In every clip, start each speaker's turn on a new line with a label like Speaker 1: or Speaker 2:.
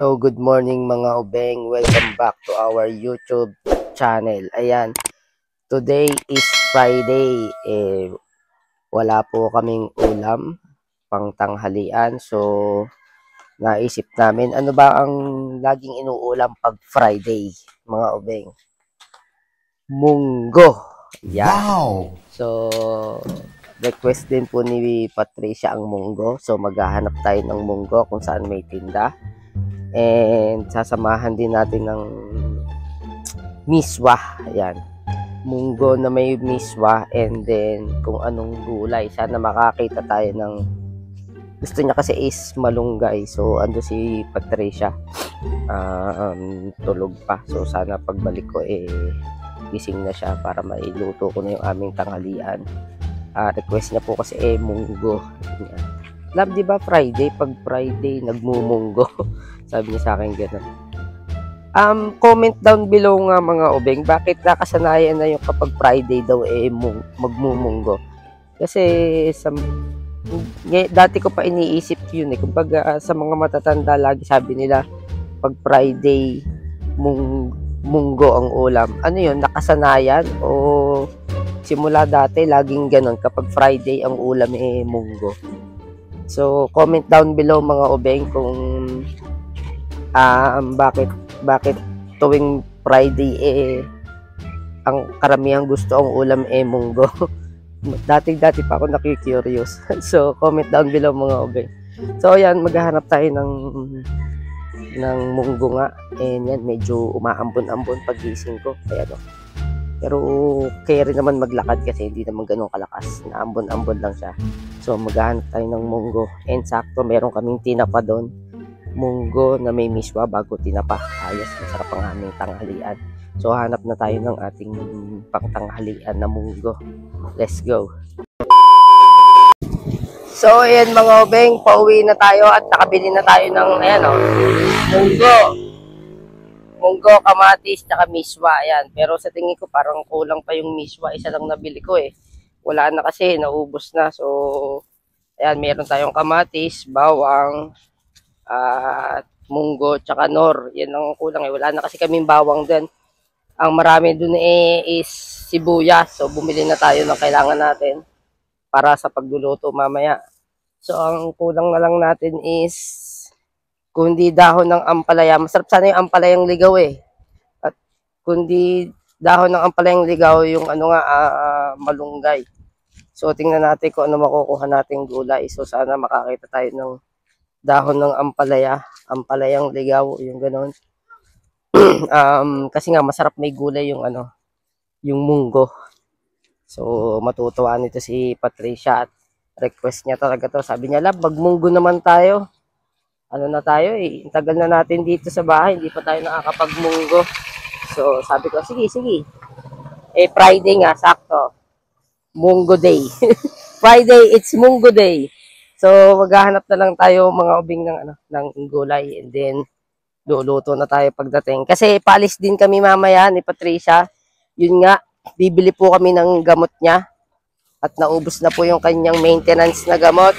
Speaker 1: So, good morning mga obeng. Welcome back to our YouTube channel. Ayan, today is Friday. Wala po kaming ulam pang tanghalian. So, naisip namin, ano ba ang laging inuulam pag Friday, mga obeng? Munggo. Yan.
Speaker 2: Wow!
Speaker 1: So, request din po ni Patricia ang munggo. So, maghahanap tayo ng munggo kung saan may tinda. And sasamahan din natin ng miswa. Ayan. Munggo na may miswa. And then kung anong gulay. Sana makakita tayo ng gusto niya kasi is malunggay. So ando si Patricia. Tulog pa. So sana pagbalik ko gising na siya para mailuto ko na yung aming tanghalian. Request niya po kasi munggo. Love, di ba Friday? Pag Friday, nagmumunggo. Sabi niya sa akin gano'n. Comment down below nga mga obeng, bakit nakasanayan na yung kapag Friday daw magmumunggo? Kasi dati ko pa iniisip yun Kumbaga sa mga matatanda lagi sabi nila, pag Friday, munggo ang ulam. Ano yun? Nakasanayan? O simula dati, laging gano'n kapag Friday ang ulam munggo? So, comment down below mga obeng kung bakit tuwing Friday ang karamihan gusto ang ulam munggo. Dati pa ako nakikurious. So, comment down below mga obeng. So, ayan, maghahanap tayo ng munggo nga. And yan, medyo umaambon-ambon pagising ko. Kaya pero kaya rin naman maglakad kasi hindi naman ganun kalakas. Naambon-ambon lang siya. So maghahanap tayo ng munggo. And sakto meron kaming tinapa doon. Munggo na may miswa bago tinapa. Ayos, masarap ang aming tanghalian. So hanap na tayo ng ating pangtanghalian na munggo. Let's go. So ayan mga obeng, pauwi na tayo at nakabili na tayo ng munggo, kamatis, tsaka miswa. Ayan. Pero sa tingin ko parang kulang pa yung miswa. Isa lang nabili ko Wala na kasi, naubos na. So, ayan, meron tayong kamatis, bawang, at munggo, tsaka nor. Yan ang kulang Wala na kasi kaming bawang din. Ang marami dun is sibuyas. So, bumili na tayo ng kailangan natin para sa pagluluto mamaya. So, ang kulang na lang natin is kundi dahon ng ampalaya. Masarap sana yung ampalayang ligaw At kundi dahon ng ampalayang ligaw, yung malunggay. So tingnan natin kung ano makukuha nating gulay. So sana makakita tayo ng dahon ng ampalaya, ampalayang ligaw, yung gano'n. Kasi nga masarap may gulay yung yung munggo. So matutuwa nito si Patricia at request niya talaga to. Sabi niya, "Lab, magmunggo naman tayo." Ano na tayo tagal na natin dito sa bahay, hindi pa tayo nakakapagmunggo. So, sabi ko, sige. Friday nga, sakto. Munggo day. Friday, it's munggo day. So, maghahanap na lang tayo mga ubing ng gulay. And then, luluto na tayo pagdating. Kasi, paalis din kami mamaya ni Patricia. Yun nga, bibili po kami ng gamot niya. At naubos na po yung kanyang maintenance na gamot.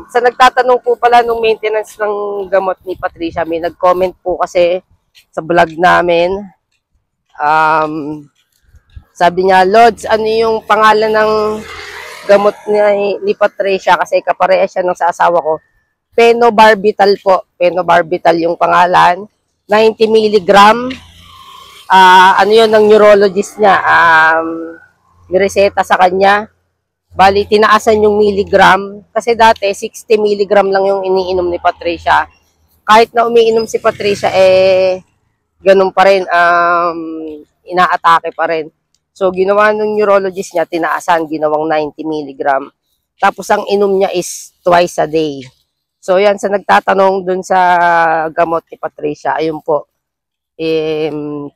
Speaker 1: Sa nagtatanong po pala nung maintenance ng gamot ni Patricia, may nag-comment po kasi sa vlog namin. Sabi niya, "Lods, ano yung pangalan ng gamot ni Patricia?" Kasi kapareha siya ng sa asawa ko. Phenobarbital po. Phenobarbital yung pangalan. 90 mg. Ano yun ng neurologist niya? Nireseta sa kanya. Bali, tinaasan yung milligram. Kasi dati, 60 milligram lang yung iniinom ni Patricia. Kahit na umiinom si Patricia, ganun pa rin, inaatake pa rin. So, ginawa ng neurologist niya, tinaasan, ginawang 90 milligram. Tapos, ang inom niya is twice a day. So, yan, sa nagtatanong dun sa gamot ni Patricia, ayun po,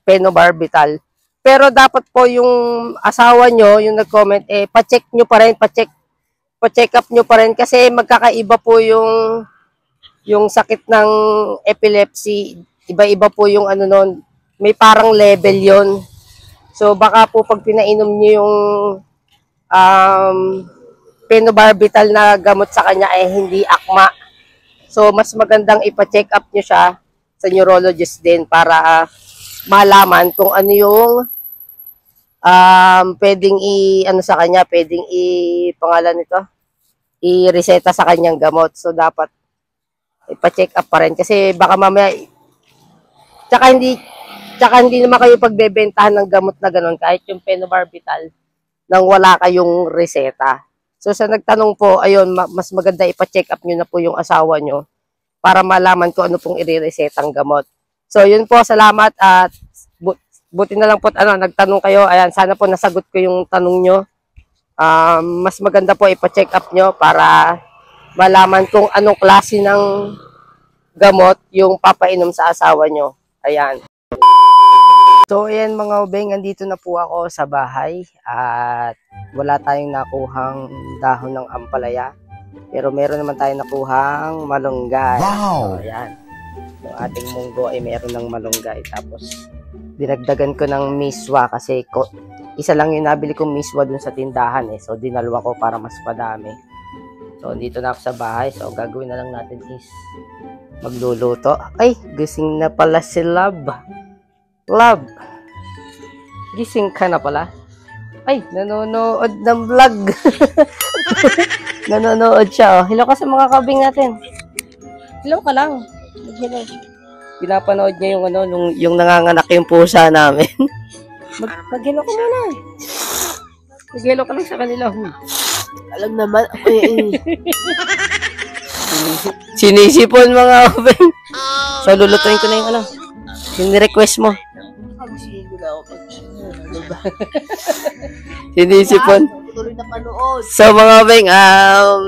Speaker 1: phenobarbital. Pero dapat po yung asawa nyo, yung nag-comment, pa-check nyo pa rin, pa-check up nyo pa rin kasi magkakaiba po yung sakit ng epilepsy. Iba-iba po yung nun, may parang level yon. So baka po pag pinainom nyo yung phenobarbital na gamot sa kanya hindi akma. So, mas magandang ipa-check up nyo siya sa neurologist din para malaman kung ano yung pwedeng ano sa kanya, pwedeng pangalan nito, i-reseta sa kanyang gamot. So, dapat ipa-check up pa rin kasi baka mamaya, tsaka hindi naman kayo pagbebentahan ng gamot na ganun kahit yung phenobarbital nang wala kayong reseta. So, sa nagtanong po, ayun, mas maganda ipa-check up nyo na po yung asawa nyo para malaman kung ano pong i-resetang gamot. So, yun po, salamat at buti na lang po, nagtanong kayo. Ayan, sana po nasagot ko yung tanong nyo. Mas maganda po ipa-check up nyo para malaman kung anong klase ng gamot yung papainom sa asawa nyo. Ayan. So, ayan mga ubeng, andito na po ako sa bahay at wala tayong nakuhang dahon ng ampalaya. Pero meron naman tayong nakuhang malunggay. Wow! So, ayan. Yung ating munggo ay meron ng malunggay. Tapos, dinagdagan ko ng miswa kasi isa lang yung nabili kong miswa dun sa tindahan eh. So, dinalwa ko para mas madami. So, dito na ako sa bahay. So, gagawin na lang natin is magluluto. Ay, gising na pala si Love. Love, gising ka na pala? Ay, nanonood ng vlog. Nanonood siya. Oh. Hello ka sa mga kabing natin. Hello ka lang. Hello. Pinapanood niya yung yung nanganganak yung pusa namin. Mag-hello ka muna. Mag-hello ka lang sa kanila. Alam naman. Sinisipon mga kabing. So, lulutuin ko na yung yung request mo. Sinisipon. So mga beng,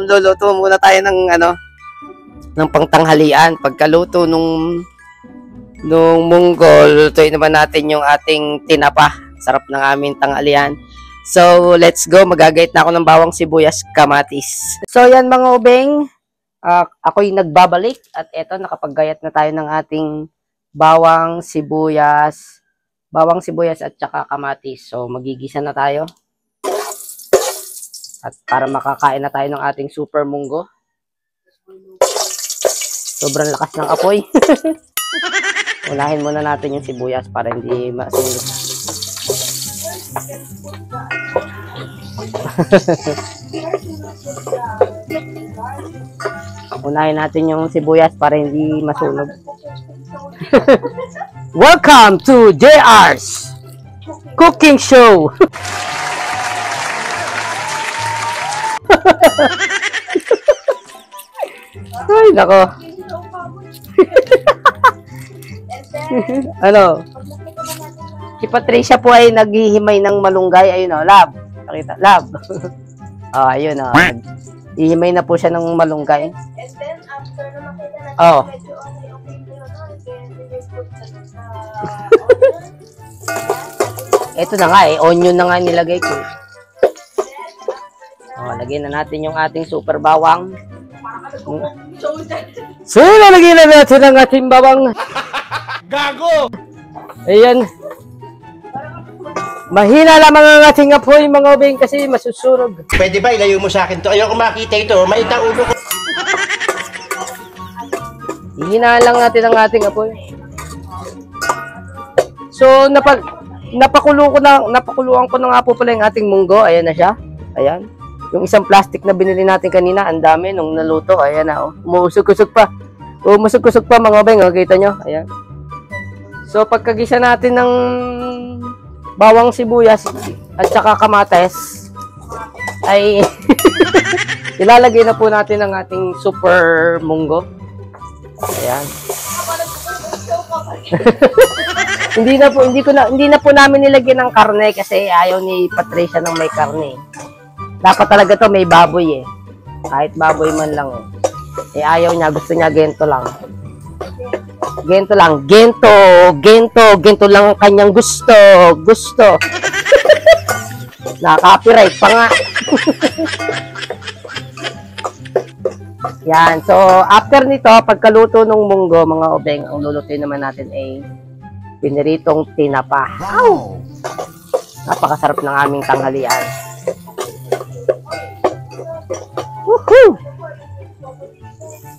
Speaker 1: luluto muna tayo ng pangtanghalian. Pagkaluto nung munggo, lutuin naman natin yung ating tinapa. Sarap ng aming tanghalian. So let's go, magagayat na ako ng bawang, sibuyas, kamatis. So yan mga ubeng, ako'y nagbabalik at eto nakapaggayat na tayo ng ating bawang sibuyas at saka kamatis. So, magigisa na tayo. At para makakain na tayo ng ating super munggo. Sobrang lakas ng apoy. Unahin muna natin yung sibuyas para hindi masunog. Unahin natin yung sibuyas para hindi masunog. Welcome to JR's Cooking Show. Ay, nako. Si Patricia po ay naghihimay ng malunggay. Ayun o, Lab. Nakita, Lab. Ayun o. Ihimay na po siya ng malunggay.
Speaker 2: And then, after na makita natin, medyo okay na
Speaker 1: Ito na nga onion na nga nilagay ko. Lagyan na natin yung ating super bawang. So, nalagyan na natin ang ating bawang. Gago! Ayan. Mahina lamang ang ating apoy, mga ubing, kasi masusurog.
Speaker 3: Pwede ba ilayo mo sa akin to? Ayoko makita ito. Maita ulo ko.
Speaker 1: Hihinaan lang natin ang ating apoy. So, napakuluan ko na nga po pala yung ating munggo. Ayan na siya. Ayan. Yung isang plastic na binili natin kanina, ang dami nung naluto. Ayan na, oh. Umusog-usog pa. Umusog-usog pa, mga ubing. Oh, kita nyo? Ayan. So, pagkagisa natin ng bawang sibuyas at saka kamates, ay ilalagay na po natin ang ating super munggo. Ayan. Hindi na po namin nilagyan ng karne kasi ayaw ni Patricia ng may karne. Dapat talaga to may baboy eh. Kahit baboy man lang eh. Ayaw niya, gusto niya gento lang. Gento lang, gento lang ang kanyang gusto. Na-copyright pa nga. Yan, so after nito, pagkaluto ng munggo, mga ubeng, ang lulutuin naman natin ay piniritong tinapa. Wow! Napakasarap ng aming tanghalian. Woohoo!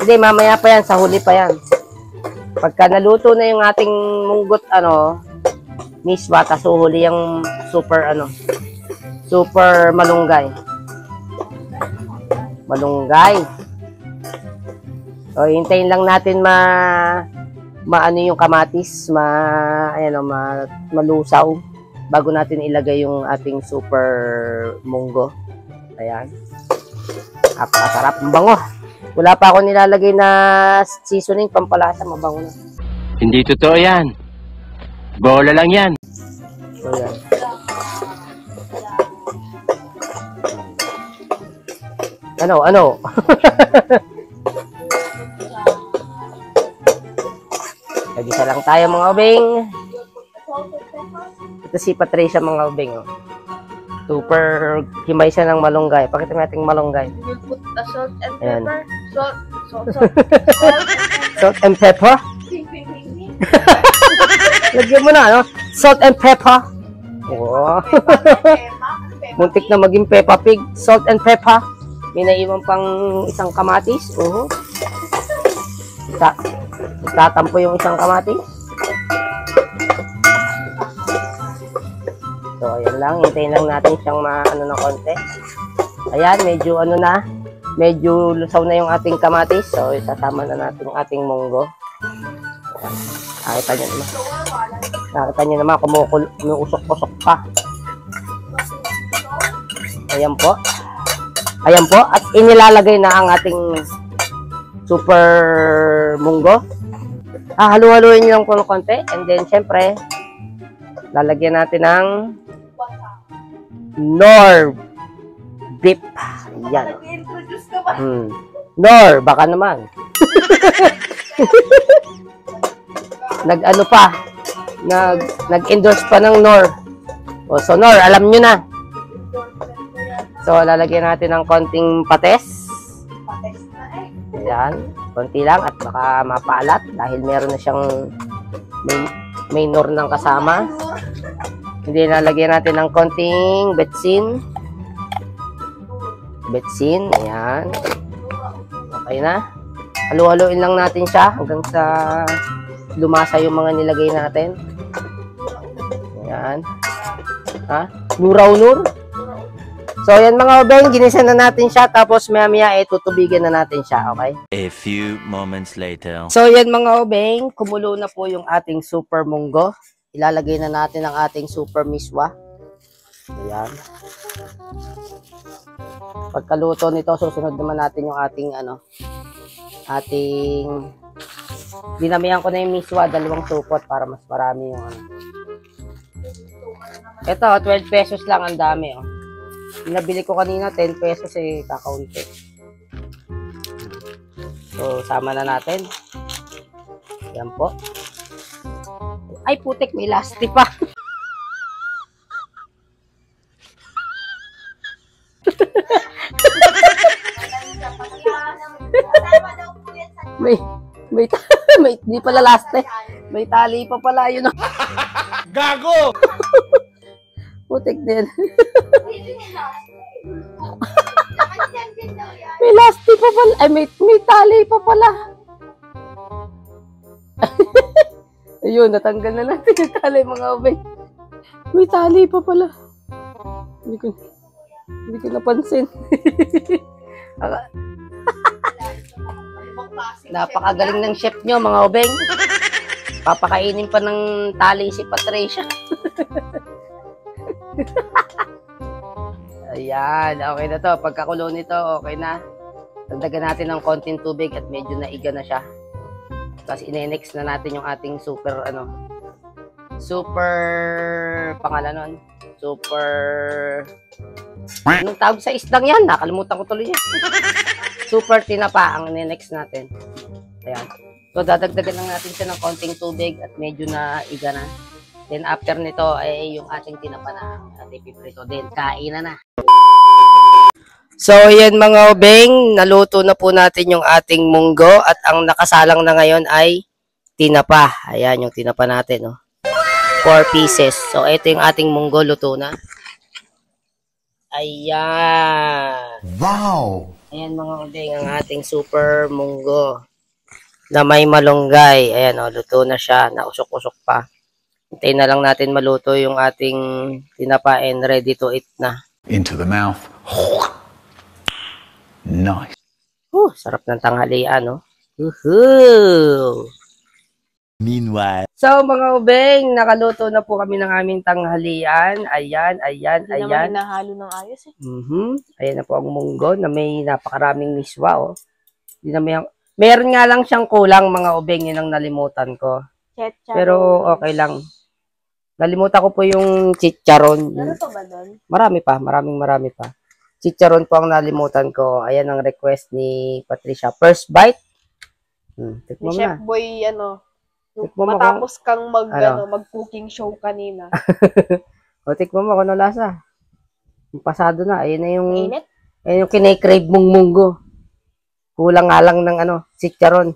Speaker 1: Hindi, mamaya pa yan. Sa huli pa yan. Pagka naluto na yung ating munggot, miswa, tas uhuli yung super, super malunggay. Malunggay. So, hintayin lang natin maano yung kamatis, malusaw bago natin ilagay yung ating super munggo. Ayan. Napakasarap. Mabango. Wala pa ako nilalagay na seasoning, pampalasa, mabango na.
Speaker 3: Hindi totoo yan. Bola lang yan.
Speaker 1: So, yan. Ano? Nag-isa lang tayo mga ubing. Ito si Patricia mga ubing. Super himay siya ng malunggay. Pakita natin malunggay.
Speaker 2: We'll put the salt and
Speaker 1: Ayan.
Speaker 2: pepper. Salt.
Speaker 1: Salt and pepper. Lagyan mo na, Salt and pepper. Oo. Muntik na maging Peppa Pig. Salt and pepper. May naiwan pang isang kamatis. Tatampo yung isang kamatis. So, ayan lang. Hintayin lang natin siyang ng konti. Ayan, medyo lusaw na yung ating kamatis. So, isasama na natin yung ating munggo. Nakita nyo naman, umuusok-usok pa. Ayan po. At inilalagay na ang ating super munggo. Halu-haluin nyo lang po ng konti. And then, syempre, lalagyan natin ng Knorr beef. Ayan.
Speaker 2: Nag-introduce ka ba?
Speaker 1: Knorr, baka naman. Nag-endorse pa ng Knorr. So, Knorr, alam nyo na. So, lalagyan natin ng konting pates. Ayan, konti lang at baka mapaalat dahil meron na siyang may Knorr ng kasama. Hindi, lalagyan natin ng konting betsin. Ayan. Okay na. Halu-haluin lang natin siya hanggang sa lumasa yung mga nilagay natin. Ayan. Nuraw-nur. So, ayan mga ubeng, ginisa na natin siya. Tapos, maya-maya, tutubigan na natin siya. Okay?
Speaker 4: A few moments later.
Speaker 1: So, ayan mga ubeng, kumulo na po yung ating super munggo. Ilalagay na natin ang ating super miswa. Ayan. Pagkaluto nito, susunod naman natin yung ating dinamihan ko na yung miswa, 2 supot para mas marami yung Ito, 12 pesos lang, ang dami Nabili ko kanina, 10 pesos kakaunti. So, sama na natin. Yan po. Ay, putik, may lasti pa. Di pala laste. May tali pa pala yun.
Speaker 3: Gago!
Speaker 1: Putik din. May lasti pa pala. Ay, may tali pa pala. Ayun, natanggal na natin yung tali mga ubay. May tali pa pala. Hindi ko napansin. Napakagaling ng chef nyo mga ubeng. Papakainin pa ng tali si Patricia. Ayan, okay na to. Pagkakulo nito, okay na. Dagdagan natin ng konting tubig at medyo naiga na siya. Tapos ine-next na natin yung ating super pangalan nun? Anong tawag sa isdang yan? Nakalimutan ko tuloy yan. Super tinapa ang ine-next natin. Ayan. So, dadagdagan lang natin siya ng konting tubig at medyo naiga na. Then, after nito, ay yung ating tinapa na ating piprito din. Kain na. So, yan mga ubeng, naluto na po natin yung ating munggo at ang nakasalang na ngayon ay tinapa. Ayan, yung tinapa natin, 4 pieces. So, ito yung ating munggo, luto na. Ayan.
Speaker 4: Wow!
Speaker 1: Ayan mga udeng, ang ating super munggo na may malunggay. Ayan o, luto na siya, nausok-usok pa. Hintayin na lang natin maluto yung ating tinapa and ready to eat na.
Speaker 5: Into the mouth. Nice.
Speaker 1: Sarap ng tanghalian, no? Woohoo!
Speaker 4: Meanwhile.
Speaker 1: So mga ubeng, nakaluto na po kami ng aming tanghalian. Ayan.
Speaker 2: Hindi naman hinahalo ng ayos eh.
Speaker 1: Ayan na po ang munggo na may napakaraming miswa, oh. Meron nga lang siyang kulang mga ubeng, yun ang nalimutan ko.
Speaker 2: Ketchup.
Speaker 1: Pero okay lang. Nalimutan ko po yung chicharon.
Speaker 2: Ano pa ba doon?
Speaker 1: Marami pa. Chicharon po ang nalimutan ko. Ayan ang request ni Patricia. First bite.
Speaker 2: Ni
Speaker 1: Tikman mo
Speaker 2: Chef
Speaker 1: na.
Speaker 2: Boy, ano,
Speaker 1: Tikman mo
Speaker 2: matapos kang
Speaker 1: Ano?
Speaker 2: mag-cooking show kanina.
Speaker 1: O, tikman mo kung ano lasa. Yung pasado na. Ayun na yung,
Speaker 2: Init?
Speaker 1: ayun yung kinikrave mong munggo. Kulang nga lang ng chicharon.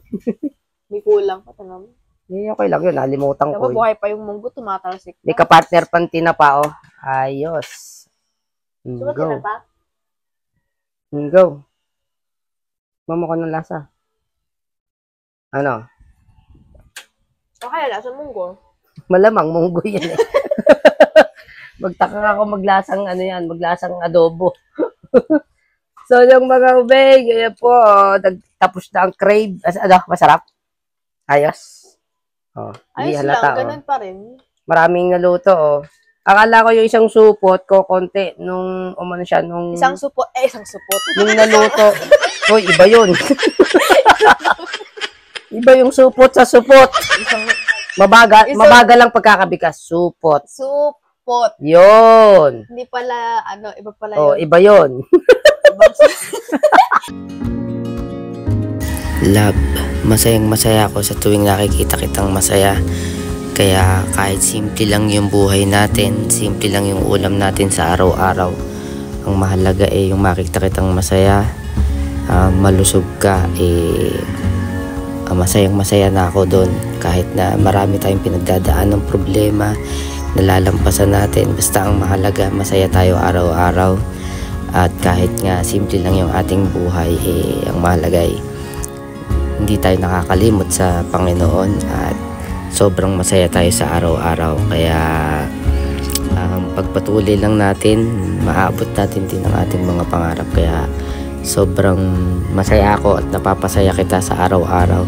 Speaker 2: May kulang pa tanong.
Speaker 1: Okay lang yun. Nalimutan ko.
Speaker 2: Diba buhay pa yung munggo, tumatalsik
Speaker 1: May
Speaker 2: pa.
Speaker 1: kapartner pang tinapa, oh. Ayos.
Speaker 2: So, ba't
Speaker 1: Go.
Speaker 2: tinapa?
Speaker 1: Go. Mama ko ng lasa. Ano?
Speaker 2: Okay, lasa munggo.
Speaker 1: Malamang munggo yan eh. Magtaka ako maglasang adobo. So, yung mga ubeng, ayan po, tapos na ang crave. Masarap. Ayos. Hindi
Speaker 2: Ayos
Speaker 1: halata,
Speaker 2: lang, ganun pa rin.
Speaker 1: Maraming naluto, oh. Akala ko yung isang supot ko, konti, nung
Speaker 2: Isang supot.
Speaker 1: Nung naluto. Uy, iba yun. Iba yung supot sa supot. Mabagal lang pagkakabigas. Supot.
Speaker 2: Supot.
Speaker 1: Yun.
Speaker 2: Hindi pala, iba pala
Speaker 1: Oh,
Speaker 2: yun.
Speaker 1: iba yun. Love, masayang-masaya ako sa tuwing nakikita kitang masaya. Kaya kahit simple lang yung buhay natin, simple lang yung ulam natin sa araw-araw, ang mahalaga yung makita kitang masaya, malusog ka, masayang-masaya na ako doon. Kahit na marami tayong pinagdadaan ng problema, nalalampasan natin, basta ang mahalaga, masaya tayo araw-araw. At kahit nga simple lang yung ating buhay, ang mahalaga hindi tayo nakakalimot sa Panginoon at sobrang masaya tayo sa araw-araw. Kaya pagpatuloy lang natin, maabot natin din ang ating mga pangarap. Kaya sobrang masaya ako at napapasaya kita sa araw-araw.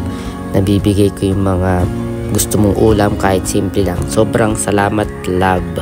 Speaker 1: Nabibigay ko yung mga gusto mong ulam kahit simple lang. Sobrang salamat, love.